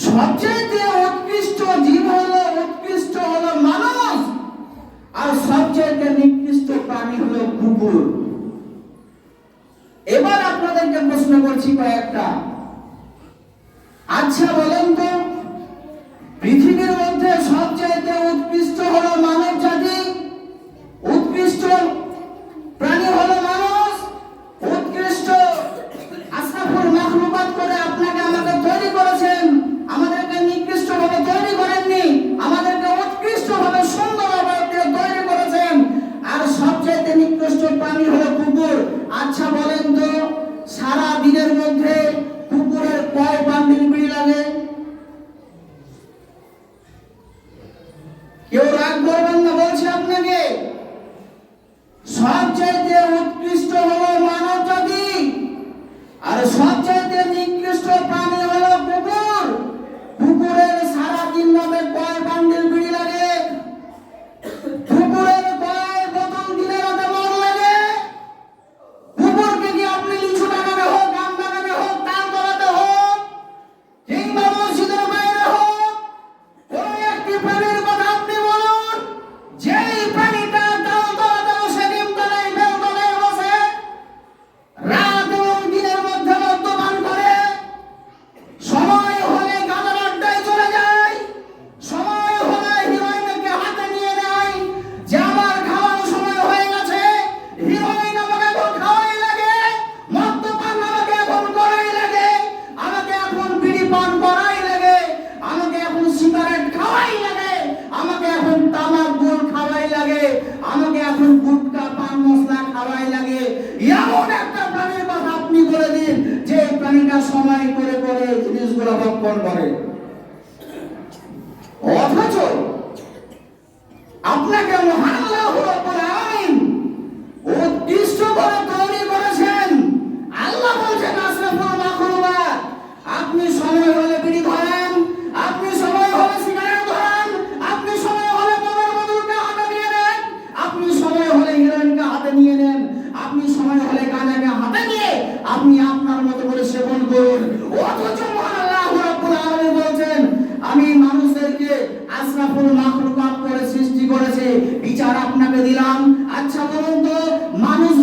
সবচেয়ে উৎকৃষ্ট জীব হলো মানুষ, আর সবচেয়ে নিকৃষ্ট প্রাণী হলো কুকুর। এবার আপনাদেরকে প্রশ্ন করছি কয়েকটা। আচ্ছা বলেন তো, পৃথিবীর মধ্যে সবচেয়ে উৎকৃষ্ট হলো মানব জাতি, উৎকৃষ্ট প্রাণী হলো মানুষ, উৎকৃষ্ট আশরাফুল মাখলুকাত করে আপনাকে আমাকে তৈরি করেছেন, আমাদেরকে নিকৃষ্ট ভাবে তৈরি করেননি, আমাদেরকে উৎকৃষ্ট ভাবে সুন্দর ভাবে তৈরি করেছেন, আর সবচেয়ে নিকৃষ্ট প্রাণী হলো কুকুর। আচ্ছা বলেন তো, সারা দিনের মধ্যে কুকুরের কয় বান্ডিল বিড়ি লাগে? কেউ রাগ করবেন না, বলছি আপনাকে, সবচেয়ে উৎকৃষ্ট হলো মানব জাতি, আর সবচেয়ে নিকৃষ্ট প্রাণী হলো কুকুর। কুকুরের সারা দিন মধ্যে কয় বান্ডিল বিড়ি লাগে? কুকুরের কয় বোতল দিনের মধ্যে মদ লাগে? কুকুরকে কি আপনি লিচু বাগানে হোক, আম বাগানে হোক, তাল তলাতে হোক, কিংবা মসজিদের বাইরে হোক, কোন একটি প্রাণীর কথা আপনি বলুন, যেই প্রাণীটা তাল তলাতে বসে, ডিম তলায়, বেল তলায় বসে, রাত এবং দিনের মধ্যে মদ্যপান করে, সময় হলে গাঁজার আড্ডায় চলে যায়, সময় হলে হিরোইনকে হাতে নিয়ে নেয়, যে আমার খাওয়ার সময় হয়ে গেছে, হিরোইন আমাকে এখন খাওয়াই লাগে, মদ্যপান আমাকে এখন করাই লাগে, আমাকে এখন বিড়ি পান করাই লাগে, আমাকে এখন সিগারেট খাওয়াই লাগে, আমাকে এখন তামাক গুল খাওয়াই লাগে, আমাকে এখন গুটকা পান মশলা খাওয়াই লাগে। এমন একটা প্রাণীর কথা আপনি বলে দিন যে প্রাণীটা সময় করে করে জিনিসগুলো ভক্ষণ করে, অথচ আপনাকে মহান আল্লাহ রাব্বুল আলামিন উৎকৃষ্ট করে তৈরি করেছেন। আল্লাহ বলছেন আশরাফুল মাখলুকাত, আপনি সময় হলে বিড়ি ধরেন, আপনি সময় হলে সিগারেট ধরেন, আপনি সময় হলে মদের বোতলকে হাতে নিয়ে নেন, আপনি সময় হলে হিরোইনকে হাতে নিয়ে নেন, আপনি সময় হলে গাঁজাকে হাতে নিয়ে আপনি আপনার মতো করে সেবন করুন। অথচ মহান আল্লাহ রাব্বুল আলামিন বলছেন, আমি মানুষদেরকে আশরাফুল মাখলুকাত করে সৃষ্টি করেছি, বিচার আপনাকে দিলাম। আচ্ছা বলুন তো, মানুষ